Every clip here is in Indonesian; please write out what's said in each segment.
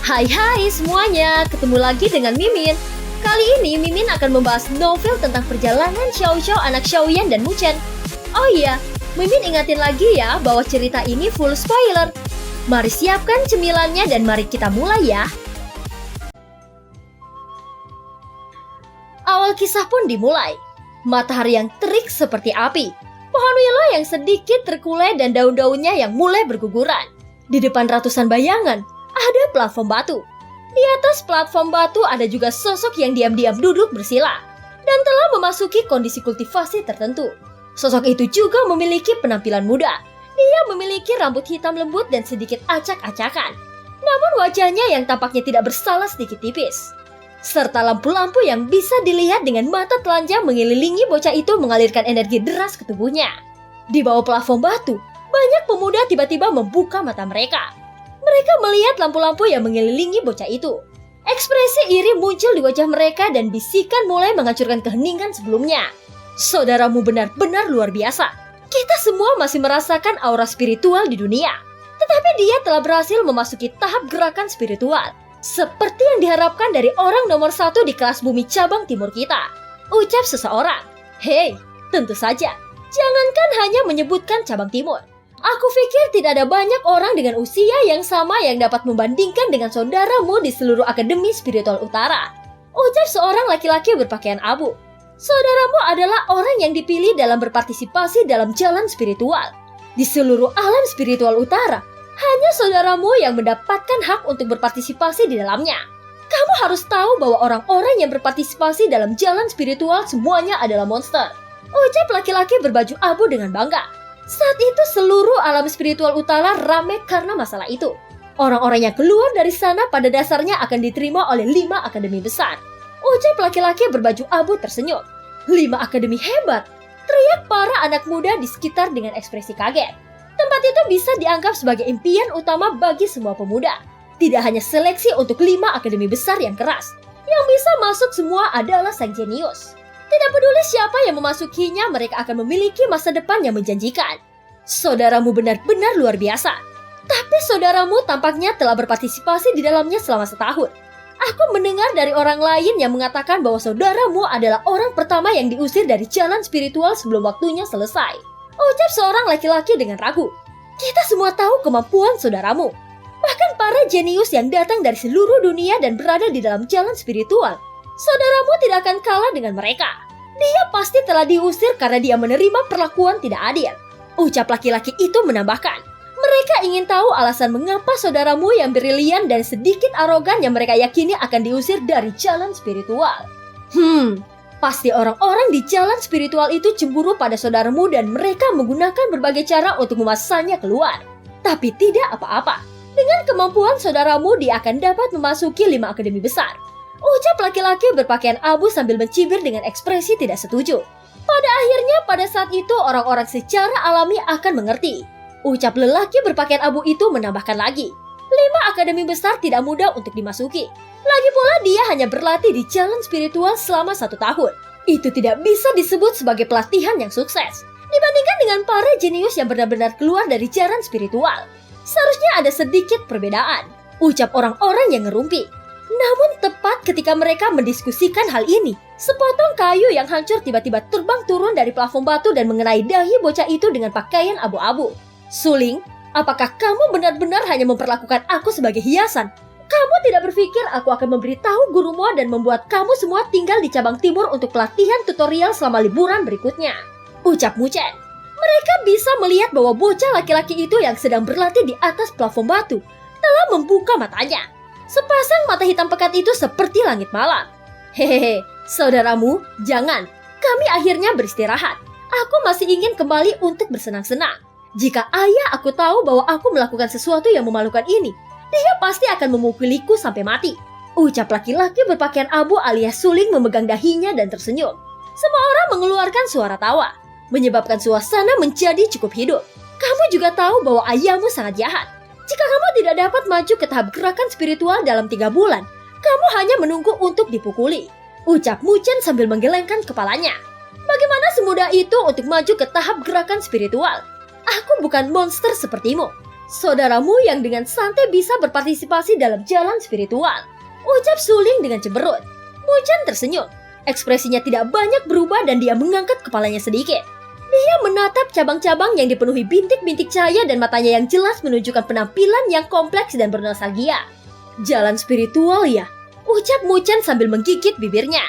Hai semuanya, ketemu lagi dengan Mimin. Kali ini Mimin akan membahas novel tentang perjalanan Xiao Xiao anak Xiaoyan dan Muchen. Oh iya, Mimin ingatin lagi ya bahwa cerita ini full spoiler. Mari siapkan cemilannya dan mari kita mulai ya. Awal kisah pun dimulai. Matahari yang terik seperti api. Pohon willow yang sedikit terkulai dan daun-daunnya yang mulai berguguran. Di depan ratusan bayangan, ada platform batu. Di atas platform batu ada juga sosok yang diam-diam duduk bersila dan telah memasuki kondisi kultivasi tertentu. Sosok itu juga memiliki penampilan muda. Dia memiliki rambut hitam lembut dan sedikit acak-acakan. Namun wajahnya yang tampaknya tidak bersalah sedikit tipis. Serta lampu-lampu yang bisa dilihat dengan mata telanjang mengelilingi bocah itu mengalirkan energi deras ke tubuhnya. Di bawah platform batu, banyak pemuda tiba-tiba membuka mata mereka. Mereka melihat lampu-lampu yang mengelilingi bocah itu. Ekspresi iri muncul di wajah mereka dan bisikan mulai menghancurkan keheningan sebelumnya. Saudaramu benar-benar luar biasa. Kita semua masih merasakan aura spiritual di dunia. Tetapi dia telah berhasil memasuki tahap gerakan spiritual. Seperti yang diharapkan dari orang nomor 1 di kelas bumi cabang timur kita. Ucap seseorang. Hei, tentu saja. Jangankan hanya menyebutkan cabang timur. Aku pikir tidak ada banyak orang dengan usia yang sama yang dapat membandingkan dengan saudaramu di seluruh Akademi Spiritual Utara. Ucap seorang laki-laki berpakaian abu. Saudaramu adalah orang yang dipilih dalam berpartisipasi dalam jalan spiritual. Di seluruh alam spiritual utara, hanya saudaramu yang mendapatkan hak untuk berpartisipasi di dalamnya. Kamu harus tahu bahwa orang-orang yang berpartisipasi dalam jalan spiritual semuanya adalah monster. Ucap laki-laki berbaju abu dengan bangga. Saat itu seluruh alam spiritual utara ramai karena masalah itu. Orang-orang yang keluar dari sana pada dasarnya akan diterima oleh 5 akademi besar. Ucap laki-laki berbaju abu tersenyum. 5 akademi hebat, teriak para anak muda di sekitar dengan ekspresi kaget. Tempat itu bisa dianggap sebagai impian utama bagi semua pemuda. Tidak hanya seleksi untuk 5 akademi besar yang keras. Yang bisa masuk semua adalah sang jenius. Tidak peduli siapa yang memasukinya, mereka akan memiliki masa depan yang menjanjikan. Saudaramu benar-benar luar biasa. Tapi saudaramu tampaknya telah berpartisipasi di dalamnya selama setahun. Aku mendengar dari orang lain yang mengatakan bahwa saudaramu adalah orang pertama yang diusir dari jalan spiritual sebelum waktunya selesai. Ucap seorang laki-laki dengan ragu. Kita semua tahu kemampuan saudaramu. Bahkan para jenius yang datang dari seluruh dunia dan berada di dalam jalan spiritual. Saudaramu tidak akan kalah dengan mereka. Dia pasti telah diusir karena dia menerima perlakuan tidak adil. Ucap laki-laki itu menambahkan. Mereka ingin tahu alasan mengapa saudaramu yang brilian dan sedikit arogan yang mereka yakini akan diusir dari jalan spiritual. Pasti orang-orang di jalan spiritual itu cemburu pada saudaramu dan mereka menggunakan berbagai cara untuk memasangnya keluar. Tapi tidak apa-apa. Dengan kemampuan saudaramu, dia akan dapat memasuki 5 akademi besar. Ucap laki-laki berpakaian abu sambil mencibir dengan ekspresi tidak setuju. Pada akhirnya pada saat itu orang-orang secara alami akan mengerti. Ucap lelaki berpakaian abu itu menambahkan lagi. 5 akademi besar tidak mudah untuk dimasuki. Lagi pula dia hanya berlatih di jalan spiritual selama 1 tahun. Itu tidak bisa disebut sebagai pelatihan yang sukses. Dibandingkan dengan para jenius yang benar-benar keluar dari jalan spiritual. Seharusnya ada sedikit perbedaan. Ucap orang-orang yang ngerumpi. Namun tepat ketika mereka mendiskusikan hal ini, sepotong kayu yang hancur tiba-tiba terbang turun dari plafon batu dan mengenai dahi bocah itu dengan pakaian abu-abu. Suling, apakah kamu benar-benar hanya memperlakukan aku sebagai hiasan? Kamu tidak berpikir aku akan memberitahu gurumu dan membuat kamu semua tinggal di cabang timur untuk pelatihan tutorial selama liburan berikutnya? Ucap Muchen. Mereka bisa melihat bahwa bocah laki-laki itu yang sedang berlatih di atas plafon batu telah membuka matanya. Sepasang mata hitam pekat itu seperti langit malam. Hehehe, saudaramu, jangan. Kami akhirnya beristirahat. Aku masih ingin kembali untuk bersenang-senang. Jika ayah aku tahu bahwa aku melakukan sesuatu yang memalukan ini, dia pasti akan memukuliku sampai mati. Ucap laki-laki berpakaian abu alias suling memegang dahinya dan tersenyum. Semua orang mengeluarkan suara tawa, menyebabkan suasana menjadi cukup hidup. Kamu juga tahu bahwa ayahmu sangat jahat. Jika kamu tidak dapat maju ke tahap gerakan spiritual dalam 3 bulan, kamu hanya menunggu untuk dipukuli. Ucap Muchen sambil menggelengkan kepalanya. Bagaimana semudah itu untuk maju ke tahap gerakan spiritual? Aku bukan monster sepertimu. Saudaramu yang dengan santai bisa berpartisipasi dalam jalan spiritual, ucap Suling dengan cemberut. Muchan tersenyum. Ekspresinya tidak banyak berubah dan dia mengangkat kepalanya sedikit. Dia menatap cabang-cabang yang dipenuhi bintik-bintik cahaya dan matanya yang jelas menunjukkan penampilan yang kompleks dan bernostalgia. Jalan spiritual ya, ucap Muchan sambil menggigit bibirnya.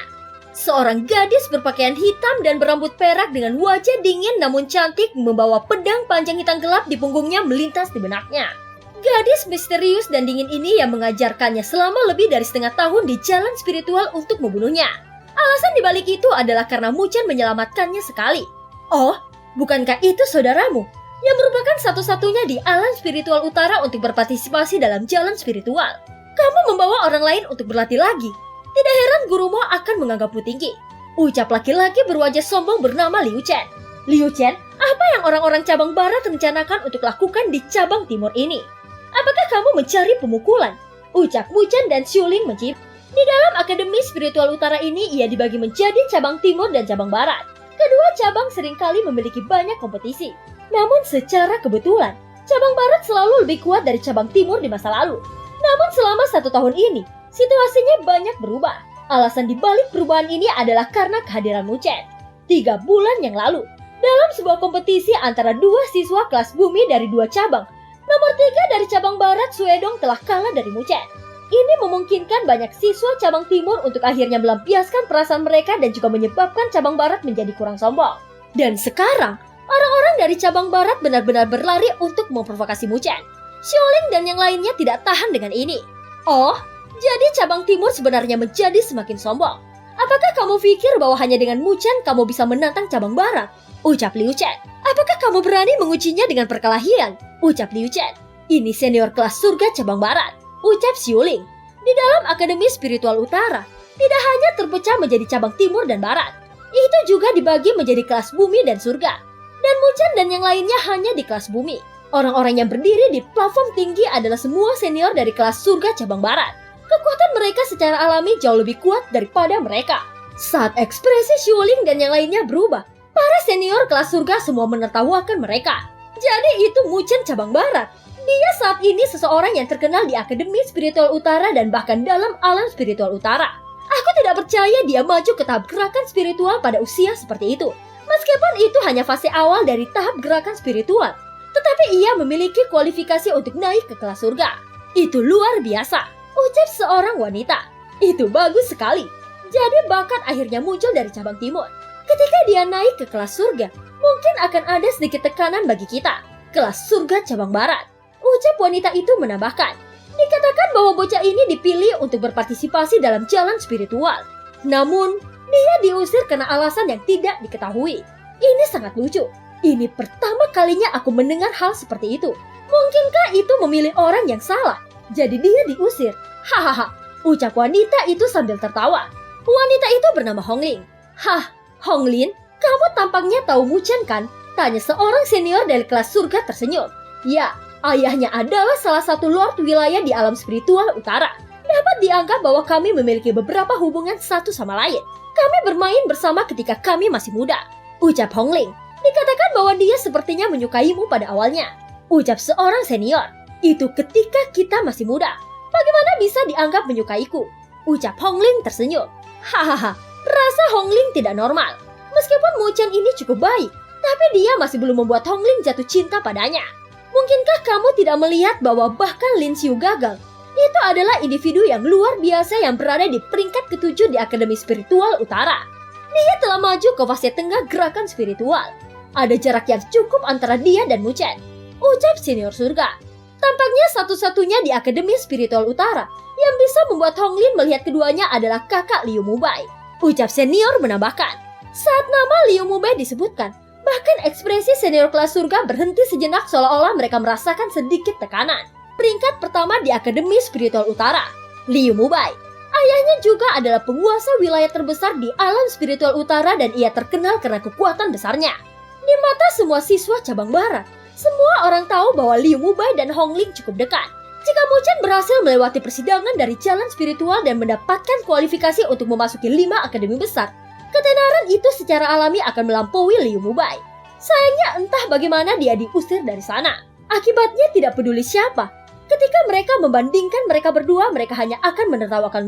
Seorang gadis berpakaian hitam dan berambut perak dengan wajah dingin namun cantik membawa pedang panjang hitam gelap di punggungnya melintas di benaknya. Gadis misterius dan dingin ini yang mengajarkannya selama lebih dari setengah tahun di jalan spiritual untuk membunuhnya. Alasan dibalik itu adalah karena Muchan menyelamatkannya sekali. Oh, bukankah itu saudaramu yang merupakan satu-satunya di alam spiritual utara untuk berpartisipasi dalam jalan spiritual? Kamu membawa orang lain untuk berlatih lagi. Tidak heran gurumu akan menganggapmu tinggi, ucap laki-laki berwajah sombong bernama Liu Chen. Liu Chen, apa yang orang-orang cabang barat rencanakan untuk lakukan di cabang timur ini? Apakah kamu mencari pemukulan? Ucap Muchan dan Suling mencibir. Di dalam Akademi Spiritual Utara ini ia dibagi menjadi cabang timur dan cabang barat. Kedua cabang seringkali memiliki banyak kompetisi. Namun secara kebetulan, cabang barat selalu lebih kuat dari cabang timur di masa lalu. Namun selama 1 tahun ini, situasinya banyak berubah. Alasan dibalik perubahan ini adalah karena kehadiran Muchan. 3 bulan yang lalu, dalam sebuah kompetisi antara 2 siswa kelas bumi dari 2 cabang, nomor 3 dari cabang barat Suedong telah kalah dari Muchan. Ini memungkinkan banyak siswa cabang timur untuk akhirnya melampiaskan perasaan mereka dan juga menyebabkan cabang barat menjadi kurang sombong. Dan sekarang, orang-orang dari cabang barat benar-benar berlari untuk memprovokasi Muchan. Suling dan yang lainnya tidak tahan dengan ini. Oh, jadi cabang timur sebenarnya menjadi semakin sombong. Apakah kamu pikir bahwa hanya dengan Muchan kamu bisa menantang cabang barat? Ucap Liu Chen. Apakah kamu berani mengujinya dengan perkelahian? Ucap Liu Chen. Ini senior kelas surga cabang barat. Ucap Suling. Di dalam Akademi Spiritual Utara, tidak hanya terpecah menjadi cabang timur dan barat. Itu juga dibagi menjadi kelas bumi dan surga. Dan Muchan dan yang lainnya hanya di kelas bumi. Orang-orang yang berdiri di platform tinggi adalah semua senior dari kelas surga cabang barat. Kekuatan mereka secara alami jauh lebih kuat daripada mereka. Saat ekspresi Suling dan yang lainnya berubah, para senior kelas surga semua menertawakan mereka. Jadi itu Muchan cabang barat. Dia saat ini seseorang yang terkenal di Akademi Spiritual Utara dan bahkan dalam alam spiritual utara. Aku tidak percaya dia maju ke tahap gerakan spiritual pada usia seperti itu. Meskipun itu hanya fase awal dari tahap gerakan spiritual, tetapi ia memiliki kualifikasi untuk naik ke kelas surga. Itu luar biasa, ucap seorang wanita. Itu bagus sekali. Jadi bakat akhirnya muncul dari cabang timur. Ketika dia naik ke kelas surga, mungkin akan ada sedikit tekanan bagi kita. Kelas surga cabang barat. Ucap wanita itu menambahkan, dikatakan bahwa bocah ini dipilih untuk berpartisipasi dalam jalan spiritual. Namun, dia diusir karena alasan yang tidak diketahui. Ini sangat lucu. Ini pertama kalinya aku mendengar hal seperti itu. Mungkinkah itu memilih orang yang salah? Jadi dia diusir. Hahaha, ucap wanita itu sambil tertawa. Wanita itu bernama Hongling. Hah, Honglin, kamu tampaknya tahu Muchan kan? Tanya seorang senior dari kelas surga tersenyum. Ya, ayahnya adalah salah satu lord wilayah di alam spiritual utara. Dapat dianggap bahwa kami memiliki beberapa hubungan satu sama lain. Kami bermain bersama ketika kami masih muda. Ucap Hongling. Dikatakan bahwa dia sepertinya menyukaimu pada awalnya. Ucap seorang senior. Itu ketika kita masih muda. Bagaimana bisa dianggap menyukaiku? Ucap Hongling tersenyum. Hahaha, rasa Hongling tidak normal. Meskipun Muchan ini cukup baik, tapi dia masih belum membuat Hongling jatuh cinta padanya. Mungkinkah kamu tidak melihat bahwa bahkan Lin Xiu gagal? Itu adalah individu yang luar biasa yang berada di peringkat ke-7 di Akademi Spiritual Utara. Dia telah maju ke fase tengah gerakan spiritual. Ada jarak yang cukup antara dia dan Muchan. Ucap senior surga. Tampaknya satu-satunya di Akademi Spiritual Utara yang bisa membuat Honglin melihat keduanya adalah kakak Liu Mubai. Ucap senior menambahkan. Saat nama Liu Mubai disebutkan, bahkan ekspresi senior kelas surga berhenti sejenak seolah-olah mereka merasakan sedikit tekanan. Peringkat pertama di Akademi Spiritual Utara, Liu Mubai. Ayahnya juga adalah penguasa wilayah terbesar di alam spiritual utara dan ia terkenal karena kekuatan besarnya. Di mata semua siswa cabang barat, semua orang tahu bahwa Liu Mubai dan Hongling cukup dekat. Jika Muchan berhasil melewati persidangan dari jalan spiritual dan mendapatkan kualifikasi untuk memasuki 5 akademi besar, ketenaran itu secara alami akan melampaui Liu Mubai. Sayangnya entah bagaimana dia diusir dari sana. Akibatnya tidak peduli siapa. Ketika mereka membandingkan mereka berdua, mereka hanya akan menertawakan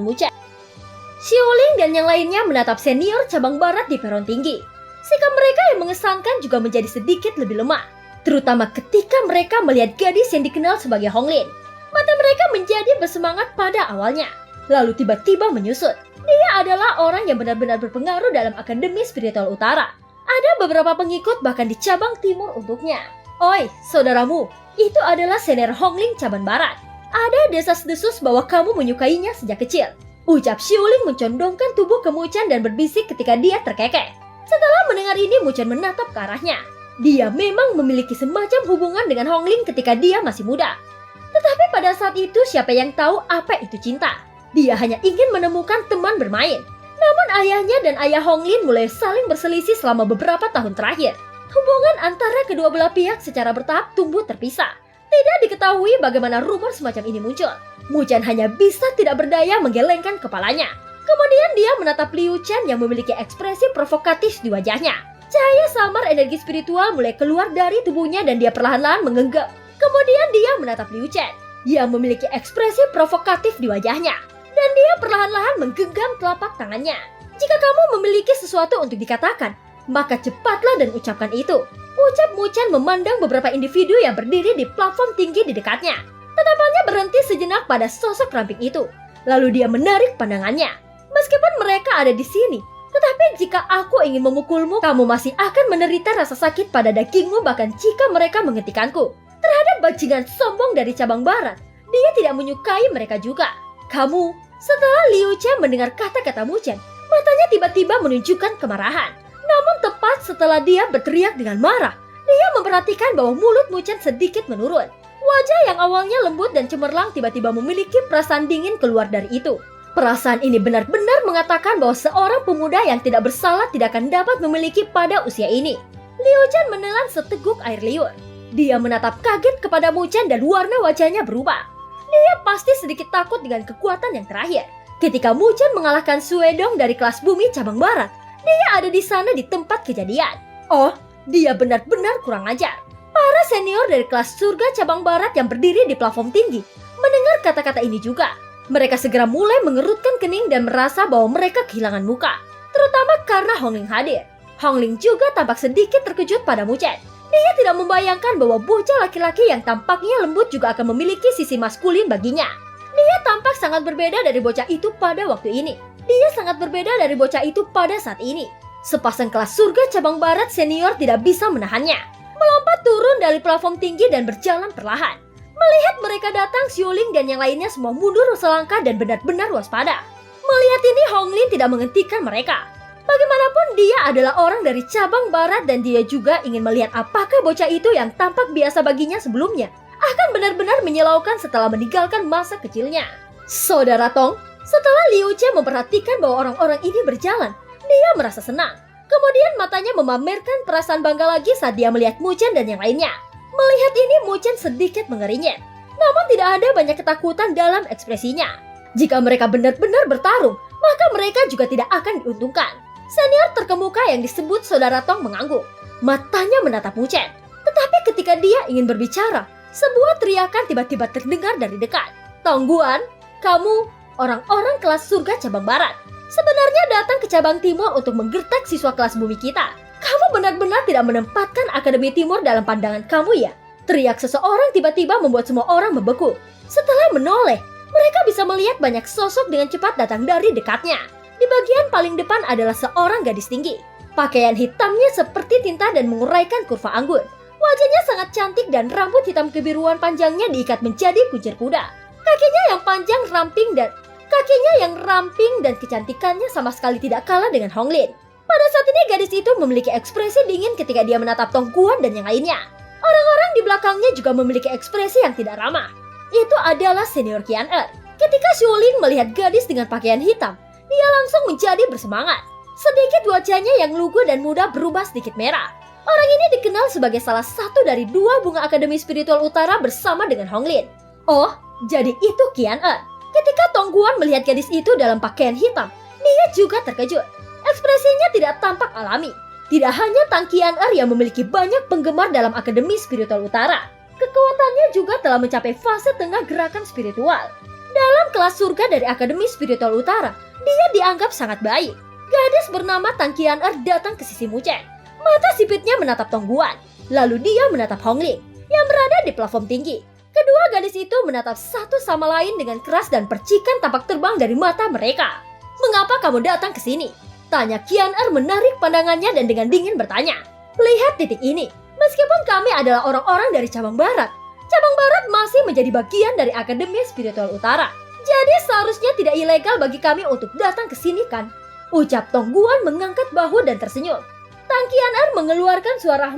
Muchen. Xiuling dan yang lainnya menatap senior cabang barat di peron tinggi. Sikap mereka yang mengesankan juga menjadi sedikit lebih lemah, terutama ketika mereka melihat gadis yang dikenal sebagai Honglin. Mata mereka menjadi bersemangat pada awalnya, lalu tiba-tiba menyusut. Dia adalah orang yang benar-benar berpengaruh dalam Akademi Spiritual Utara. Ada beberapa pengikut bahkan di cabang timur untuknya. Oi, saudaramu, itu adalah senior Honglin cabang barat. Ada desas-desus bahwa kamu menyukainya sejak kecil. Ucap Xiuling mencondongkan tubuh ke Muchen dan berbisik ketika dia terkekeh. Setelah mendengar ini, Muchen menatap ke arahnya. Dia memang memiliki semacam hubungan dengan Honglin ketika dia masih muda. Tetapi pada saat itu siapa yang tahu apa itu cinta? Dia hanya ingin menemukan teman bermain. Namun ayahnya dan ayah Honglin mulai saling berselisih selama beberapa tahun terakhir. Hubungan antara kedua belah pihak secara bertahap tumbuh terpisah. Tidak diketahui bagaimana rumor semacam ini muncul. Muchen hanya bisa tidak berdaya menggelengkan kepalanya. Kemudian dia menatap Liu Chen yang memiliki ekspresi provokatif di wajahnya. Cahaya samar energi spiritual mulai keluar dari tubuhnya dan dia perlahan-lahan mengenggam. Kemudian dia menatap Liu Chen yang memiliki ekspresi provokatif di wajahnya. Dan dia perlahan-lahan menggenggam telapak tangannya. Jika kamu memiliki sesuatu untuk dikatakan, maka cepatlah dan ucapkan itu. Ucap Muchen memandang beberapa individu yang berdiri di platform tinggi di dekatnya. Tatapannya berhenti sejenak pada sosok ramping itu. Lalu dia menarik pandangannya. Meskipun mereka ada di sini, tetapi jika aku ingin memukulmu, kamu masih akan menderita rasa sakit pada dagingmu bahkan jika mereka menghentikanku. Terhadap bajingan sombong dari cabang barat, dia tidak menyukai mereka juga. Kamu, setelah Liu Chen mendengar kata-kata Muchen, matanya tiba-tiba menunjukkan kemarahan. Namun tepat setelah dia berteriak dengan marah, dia memperhatikan bahwa mulut Muchen sedikit menurun. Wajah yang awalnya lembut dan cemerlang tiba-tiba memiliki perasaan dingin keluar dari itu. Perasaan ini benar-benar mengatakan bahwa seorang pemuda yang tidak bersalah tidak akan dapat memiliki pada usia ini. Liu Chen menelan seteguk air liur. Dia menatap kaget kepada Muchen dan warna wajahnya berubah. Dia pasti sedikit takut dengan kekuatan yang terakhir. Ketika Muchen mengalahkan Suedong dari kelas bumi cabang barat, dia ada di sana di tempat kejadian. Oh, dia benar-benar kurang ajar. Para senior dari kelas surga cabang barat yang berdiri di platform tinggi mendengar kata-kata ini juga. Mereka segera mulai mengerutkan kening dan merasa bahwa mereka kehilangan muka, terutama karena Hongling hadir. Hongling juga tampak sedikit terkejut pada Muchen. Dia tidak membayangkan bahwa bocah laki-laki yang tampaknya lembut juga akan memiliki sisi maskulin baginya. Dia tampak sangat berbeda dari bocah itu pada waktu ini. Dia sangat berbeda dari bocah itu pada saat ini. Sepasang kelas surga cabang barat senior tidak bisa menahannya. Melompat turun dari platform tinggi dan berjalan perlahan. Melihat mereka datang, Xiuling dan yang lainnya semua mundur selangkah dan benar-benar waspada. Melihat ini, Honglin tidak menghentikan mereka. Bagaimanapun dia adalah orang dari cabang barat dan dia juga ingin melihat apakah bocah itu yang tampak biasa baginya sebelumnya akan benar-benar menyilaukan setelah meninggalkan masa kecilnya. Saudara Tong, setelah Liu Chen memperhatikan bahwa orang-orang ini berjalan, dia merasa senang. Kemudian matanya memamerkan perasaan bangga lagi saat dia melihat Muchen dan yang lainnya. Melihat ini, Muchen sedikit mengerinyet. Namun tidak ada banyak ketakutan dalam ekspresinya. Jika mereka benar-benar bertarung, maka mereka juga tidak akan diuntungkan. Senior terkemuka yang disebut Saudara Tong mengangguk. Matanya menatap Muchen. Tetapi ketika dia ingin berbicara, sebuah teriakan tiba-tiba terdengar dari dekat. Tongguan, kamu, orang-orang kelas surga cabang barat, sebenarnya datang ke cabang timur untuk menggertak siswa kelas bumi kita. Kamu benar-benar tidak menempatkan Akademi Timur dalam pandangan kamu ya? Teriak seseorang tiba-tiba membuat semua orang membeku. Setelah menoleh, mereka bisa melihat banyak sosok dengan cepat datang dari dekatnya. Di bagian paling depan adalah seorang gadis tinggi. Pakaian hitamnya seperti tinta dan menguraikan kurva anggun. Wajahnya sangat cantik dan rambut hitam kebiruan panjangnya diikat menjadi kuncir kuda. Kakinya yang ramping dan kecantikannya sama sekali tidak kalah dengan Honglin. Pada saat ini gadis itu memiliki ekspresi dingin ketika dia menatap Tongguan dan yang lainnya. Orang-orang di belakangnya juga memiliki ekspresi yang tidak ramah. Itu adalah senior Qian Er. Ketika Xiuling melihat gadis dengan pakaian hitam, dia langsung menjadi bersemangat. Sedikit wajahnya yang lugu dan muda berubah sedikit merah. Orang ini dikenal sebagai salah satu dari dua bunga Akademi Spiritual Utara bersama dengan Honglin. Oh, jadi itu Qian Er. Ketika Tongguan melihat gadis itu dalam pakaian hitam, dia juga terkejut. Ekspresinya tidak tampak alami. Tidak hanya Tang Qian'er yang memiliki banyak penggemar dalam Akademi Spiritual Utara, kekuatannya juga telah mencapai fase tengah gerakan spiritual. Dalam kelas surga dari Akademi Spiritual Utara, dia dianggap sangat baik. Gadis bernama Tang Qian'er datang ke sisi Mu Chen. Mata sipitnya menatap Tong Guan, lalu dia menatap Hong Lin yang berada di platform tinggi. Kedua gadis itu menatap satu sama lain dengan keras dan percikan tampak terbang dari mata mereka. "Mengapa kamu datang ke sini?" tanya Qian'er menarik pandangannya dan dengan dingin bertanya. "Lihat titik ini, meskipun kami adalah orang-orang dari cabang barat masih menjadi bagian dari Akademi Spiritual Utara. Jadi seharusnya tidak ilegal bagi kami untuk datang ke sini kan?" ucap Tong Guan mengangkat bahu dan tersenyum. Tang Qian'er mengeluarkan suara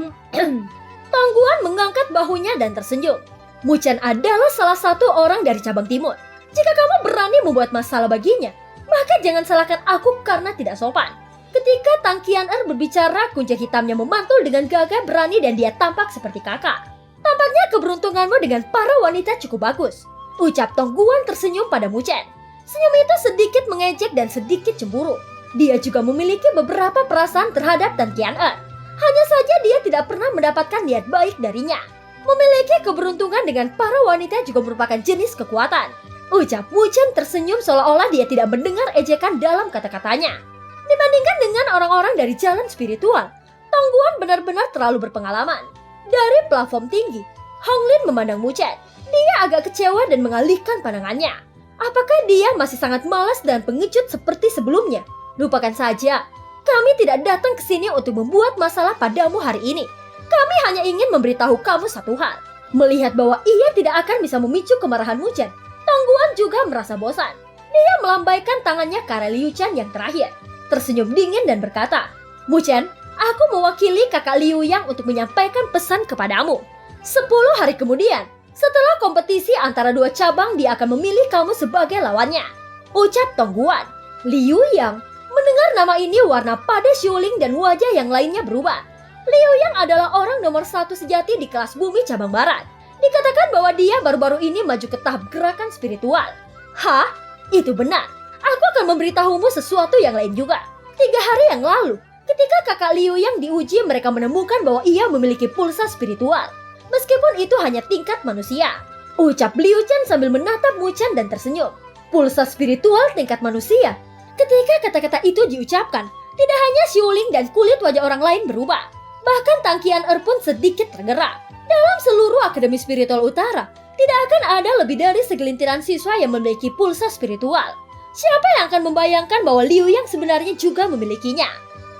Tong Guan mengangkat bahunya dan tersenyum. "Mu Chen adalah salah satu orang dari cabang timur. Jika kamu berani membuat masalah baginya, maka jangan salahkan aku karena tidak sopan." Ketika Tang Qian'er berbicara, kuncir hitamnya memantul dengan gagah berani dan dia tampak seperti kakak. "Tampaknya keberuntunganmu dengan para wanita cukup bagus," ucap Tong Guan tersenyum pada Mu Chen. Senyum itu sedikit mengejek dan sedikit cemburu. Dia juga memiliki beberapa perasaan terhadap Tang Qian'er. Hanya saja dia tidak pernah mendapatkan niat baik darinya. Memiliki keberuntungan dengan para wanita juga merupakan jenis kekuatan, ucap Mu Chen tersenyum seolah-olah dia tidak mendengar ejekan dalam kata-katanya. Dibandingkan dengan orang-orang dari jalan spiritual, Tong Guan benar-benar terlalu berpengalaman. Dari platform tinggi, Hong Lin memandang Mu Chen. Dia agak kecewa dan mengalihkan pandangannya. Apakah dia masih sangat malas dan pengecut seperti sebelumnya? Lupakan saja. Kami tidak datang ke sini untuk membuat masalah padamu hari ini. Kami hanya ingin memberitahu kamu satu hal. Melihat bahwa ia tidak akan bisa memicu kemarahan Mu Chen, Tong Guan juga merasa bosan. Dia melambaikan tangannya ke arah Liu Chen yang terakhir, tersenyum dingin dan berkata, "Mu Chen, aku mewakili kakak Liu Yang untuk menyampaikan pesan kepadamu. 10 hari kemudian, setelah kompetisi antara dua cabang, dia akan memilih kamu sebagai lawannya," ucap Tong Guan. Liu Yang mendengar nama ini, warna pada Xiuling dan wajah yang lainnya berubah. Liu Yang adalah orang nomor 1 sejati di kelas bumi cabang barat. Dikatakan bahwa dia baru-baru ini maju ke tahap gerakan spiritual. "Hah? Itu benar. Aku akan memberitahumu sesuatu yang lain juga. 3 hari yang lalu, ketika kakak Liu Yang diuji, mereka menemukan bahwa ia memiliki pulsa spiritual. Meskipun itu hanya tingkat manusia," ucap Liu Chen sambil menatap Mu Chen dan tersenyum. "Pulsa spiritual tingkat manusia." Ketika kata-kata itu diucapkan, tidak hanya Xiuling dan kulit wajah orang lain berubah. Bahkan Tang Qian'er pun sedikit tergerak. Dalam seluruh Akademi Spiritual Utara, tidak akan ada lebih dari segelintiran siswa yang memiliki pulsa spiritual. Siapa yang akan membayangkan bahwa Liu Yang sebenarnya juga memilikinya?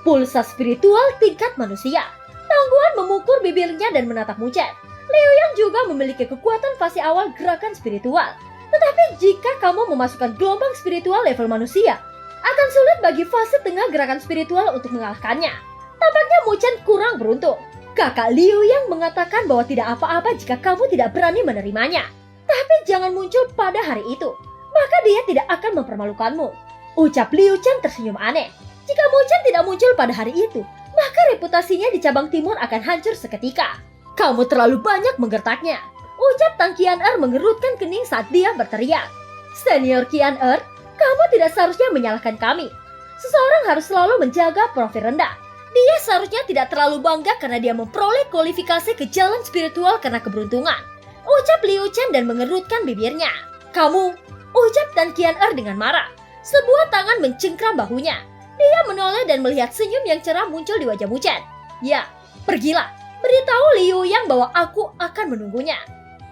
Pulsa spiritual tingkat manusia. Tong Guan memukul bibirnya dan menatap Mu Chen. Liu Yang juga memiliki kekuatan fase awal gerakan spiritual. Tetapi jika kamu memasukkan gelombang spiritual level manusia, akan sulit bagi fase tengah gerakan spiritual untuk mengalahkannya. Tampaknya Mu Chen kurang beruntung. Kakak Liu Yang mengatakan bahwa tidak apa-apa jika kamu tidak berani menerimanya. Tapi jangan muncul pada hari itu, maka dia tidak akan mempermalukanmu, ucap Liu Chen tersenyum aneh. Jika Mu Chen tidak muncul pada hari itu, maka reputasinya di cabang timur akan hancur seketika. "Kamu terlalu banyak menggertaknya," ucap Tang Qian'er mengerutkan kening saat dia berteriak. "Senior Qian'er, kamu tidak seharusnya menyalahkan kami. Seseorang harus selalu menjaga profil rendah. Dia seharusnya tidak terlalu bangga karena dia memperoleh kualifikasi ke jalan spiritual karena keberuntungan," ucap Liu Chen dan mengerutkan bibirnya. "Kamu," ucap Tang Qian'er dengan marah. Sebuah tangan mencengkram bahunya. Dia menoleh dan melihat senyum yang cerah muncul di wajah Mu Chen. "Ya, pergilah. Beritahu Liu Yang bahwa aku akan menunggunya,"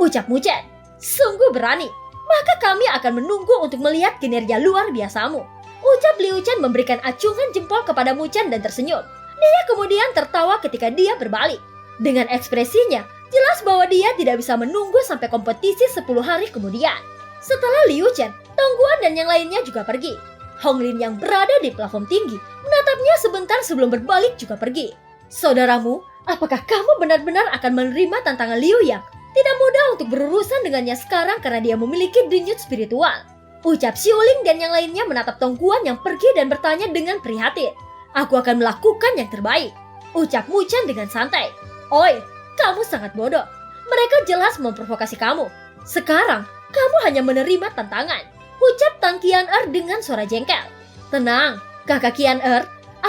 ucap Mu Chen. "Sungguh berani. Maka kami akan menunggu untuk melihat kinerja luar biasamu," ucap Liu Chen memberikan acungan jempol kepada Mu Chen dan tersenyum. Dia kemudian tertawa ketika dia berbalik. Dengan ekspresinya, jelas bahwa dia tidak bisa menunggu sampai kompetisi 10 hari kemudian. Setelah Liu Chen, Tong Guan dan yang lainnya juga pergi. Hong Lin yang berada di platform tinggi menatapnya sebentar sebelum berbalik juga pergi. "Saudaramu, apakah kamu benar-benar akan menerima tantangan Liu Yang? Tidak mudah untuk berurusan dengannya sekarang karena dia memiliki denyut spiritual," ucap Xiuling dan yang lainnya menatap Tong Guan yang pergi dan bertanya dengan prihatin. "Aku akan melakukan yang terbaik," ucap Mu Chen dengan santai. "Oi, kamu sangat bodoh. Mereka jelas memprovokasi kamu. Sekarang, kamu hanya menerima tantangan," ucap Tang Qian'er dengan suara jengkel. "Tenang, kakak Qian'er.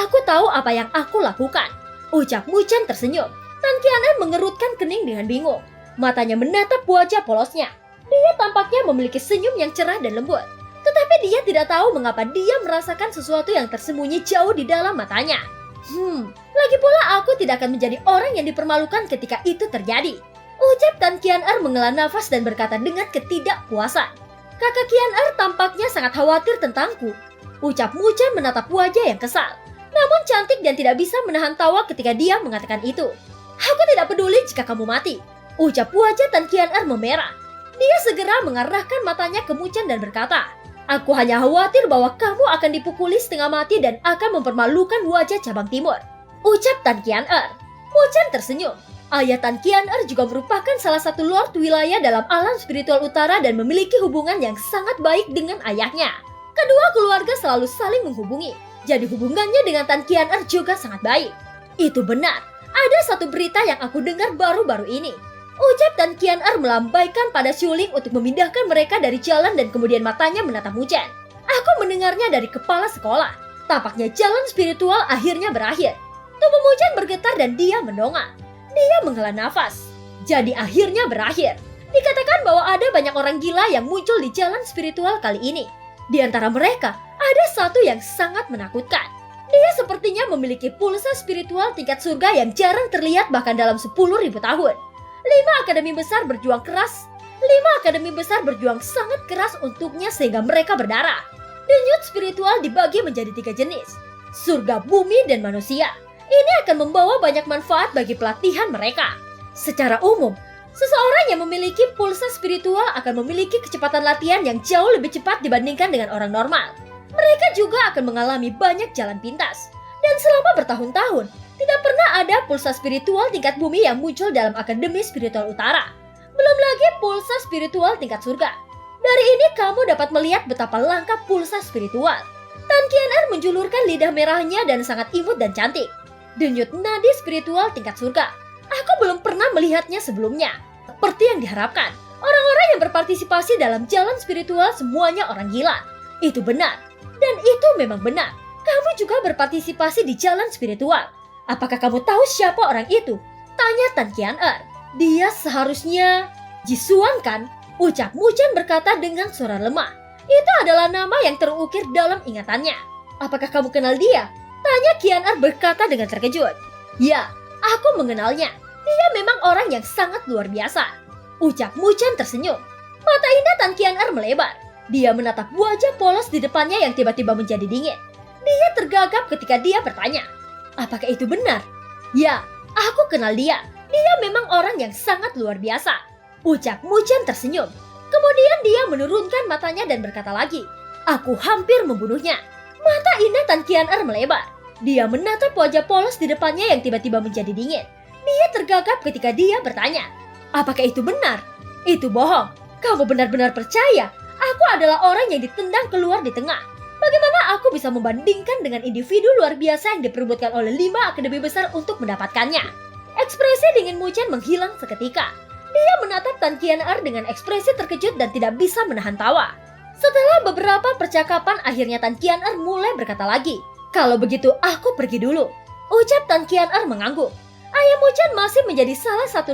Aku tahu apa yang aku lakukan. Ucap Muchan tersenyum. Tan Qian'er mengerutkan kening dengan bingung. Matanya menatap wajah polosnya. Dia tampaknya memiliki senyum yang cerah dan lembut. Tetapi dia tidak tahu mengapa dia merasakan sesuatu yang tersembunyi jauh di dalam matanya. Lagi pula aku tidak akan menjadi orang yang dipermalukan ketika itu terjadi. Ucap Tan Qian'er menghela nafas dan berkata dengan ketidakpuasan. Kakak Qian'er tampaknya sangat khawatir tentangku. Ucap Muchan menatap wajah yang kesal. Namun cantik dan tidak bisa menahan tawa ketika dia mengatakan itu. Aku tidak peduli jika kamu mati. Ucap wajah Tan Qian'er memerah. Dia segera mengarahkan matanya ke Muchan dan berkata, aku hanya khawatir bahwa kamu akan dipukuli setengah mati dan akan mempermalukan wajah cabang timur. Ucap Tan Qian'er. Muchan tersenyum. Ayah Tan Qian'er juga merupakan salah satu lord wilayah dalam alam spiritual utara dan memiliki hubungan yang sangat baik dengan ayahnya. Kedua keluarga selalu saling menghubungi. Jadi hubungannya dengan Tan Qian'er juga sangat baik. Itu benar. Ada satu berita yang aku dengar baru-baru ini. Ucap Tan Qian'er melambaikan pada Xiuling untuk memindahkan mereka dari jalan dan kemudian matanya menatap Muchan. Aku mendengarnya dari kepala sekolah. Tampaknya jalan spiritual akhirnya berakhir. Tubuh Muchan bergetar dan dia mendongak. Dia menghela nafas. Jadi akhirnya berakhir. Dikatakan bahwa ada banyak orang gila yang muncul di jalan spiritual kali ini. Di antara mereka, ada satu yang sangat menakutkan. Dia sepertinya memiliki pulsa spiritual tingkat surga yang jarang terlihat bahkan dalam 10.000 tahun. 5 akademi besar berjuang keras. 5 akademi besar berjuang sangat keras untuknya sehingga mereka berdarah. Denyut spiritual dibagi menjadi 3 jenis. Surga, bumi, dan manusia. Ini akan membawa banyak manfaat bagi pelatihan mereka. Secara umum, seseorang yang memiliki pulsa spiritual akan memiliki kecepatan latihan yang jauh lebih cepat dibandingkan dengan orang normal. Mereka juga akan mengalami banyak jalan pintas. Dan selama bertahun-tahun, tidak pernah ada pulsa spiritual tingkat bumi yang muncul dalam Akademi Spiritual Utara. Belum lagi pulsa spiritual tingkat surga. Dari ini kamu dapat melihat betapa langka pulsa spiritual. Tan Qian'er menjulurkan lidah merahnya dan sangat imut dan cantik. Denyut nadi spiritual tingkat surga. Aku belum pernah melihatnya sebelumnya. Seperti yang diharapkan, orang-orang yang berpartisipasi dalam jalan spiritual semuanya orang gila. Itu benar. Dan itu memang benar. Kamu juga berpartisipasi di jalan spiritual. Apakah kamu tahu siapa orang itu? Tanya Tan Qian'er. Dia seharusnya Jisuan kan? Ucap Muchan berkata dengan suara lemah. Itu adalah nama yang terukir dalam ingatannya. Apakah kamu kenal dia? Tanya Qian'er berkata dengan terkejut. Ya, aku mengenalnya. Dia memang orang yang sangat luar biasa. Ucap Muchan tersenyum. Mata indah Tan Qian'er melebar. Dia menatap wajah polos di depannya yang tiba-tiba menjadi dingin. Dia tergagap ketika dia bertanya. Apakah itu benar? Ya, aku kenal dia. Dia memang orang yang sangat luar biasa. Ucap Muchan tersenyum. Kemudian dia menurunkan matanya dan berkata lagi. Aku hampir membunuhnya. Mata indah Tan Qian'er melebar. Dia menatap wajah polos di depannya yang tiba-tiba menjadi dingin. Dia tergagap ketika dia bertanya. Apakah itu benar? Itu bohong. Kamu benar-benar percaya aku adalah orang yang ditendang keluar di tengah. Bagaimana aku bisa membandingkan dengan individu luar biasa yang diperebutkan oleh 5 akademi besar untuk mendapatkannya? Ekspresi dingin Muchan menghilang seketika. Dia menatap Tan Qian'er dengan ekspresi terkejut dan tidak bisa menahan tawa. Setelah beberapa percakapan, akhirnya Tan Qian'er mulai berkata lagi. Kalau begitu aku pergi dulu. Ucap Tan Qian'er mengangguk. Ayah Muchan masih menjadi salah satu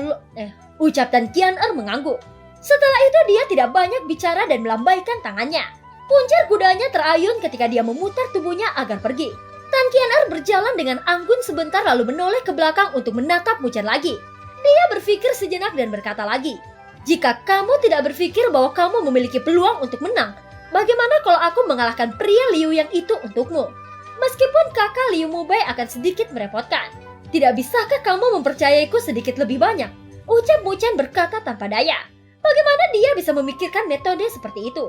Ucap Tan Qian'er mengangguk. Setelah itu dia tidak banyak bicara dan melambaikan tangannya. Puncar kudanya terayun ketika dia memutar tubuhnya agar pergi. Tan Qian'er berjalan dengan anggun sebentar lalu menoleh ke belakang untuk menatap Muchan lagi. Dia berpikir sejenak dan berkata lagi. Jika kamu tidak berpikir bahwa kamu memiliki peluang untuk menang, bagaimana kalau aku mengalahkan pria Liu yang itu untukmu? Meskipun kakak Liu Mubai akan sedikit merepotkan. Tidak bisakah kamu mempercayaiku sedikit lebih banyak? Ucap Muchan berkata tanpa daya. Bagaimana dia bisa memikirkan metode seperti itu?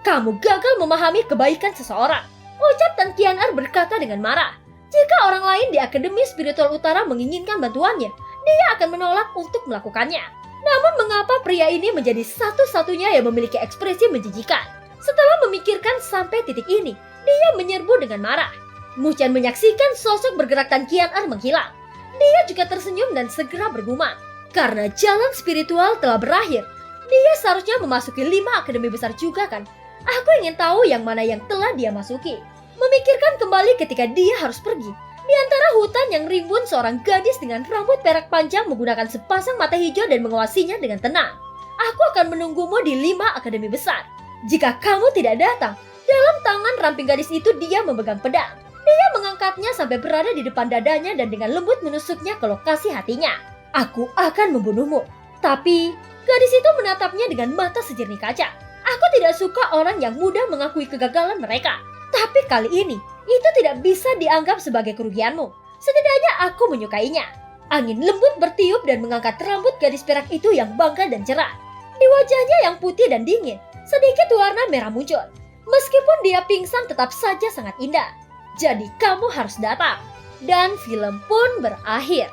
Kamu gagal memahami kebaikan seseorang. Ucap Tan Qian'er berkata dengan marah. Jika orang lain di Akademi Spiritual Utara menginginkan bantuannya, dia akan menolak untuk melakukannya. Namun mengapa pria ini menjadi satu-satunya yang memiliki ekspresi menjijikan? Setelah memikirkan sampai titik ini, dia menyerbu dengan marah. Muchan menyaksikan sosok bergerak Tan Qian'er menghilang. Dia juga tersenyum dan segera bergumam. Karena jalan spiritual telah berakhir, dia seharusnya memasuki 5 akademi besar juga kan? Aku ingin tahu yang mana yang telah dia masuki. Memikirkan kembali ketika dia harus pergi. Di antara hutan yang rimbun, seorang gadis dengan rambut perak panjang menggunakan sepasang mata hijau dan mengawasinya dengan tenang. Aku akan menunggumu di 5 akademi besar. Jika kamu tidak datang, dalam tangan ramping gadis itu dia memegang pedang. Dia mengangkatnya sampai berada di depan dadanya dan dengan lembut menusuknya ke lokasi hatinya. Aku akan membunuhmu. Tapi gadis itu menatapnya dengan mata sejernih kaca. Aku tidak suka orang yang mudah mengakui kegagalan mereka. Tapi kali ini, itu tidak bisa dianggap sebagai kerugianmu. Setidaknya aku menyukainya. Angin lembut bertiup dan mengangkat rambut gadis perak itu yang bangga dan cerah. Di wajahnya yang putih dan dingin, sedikit warna merah muncul. Meskipun dia pingsan, tetap saja sangat indah. Jadi kamu harus datang. Dan film pun berakhir.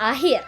Akhir.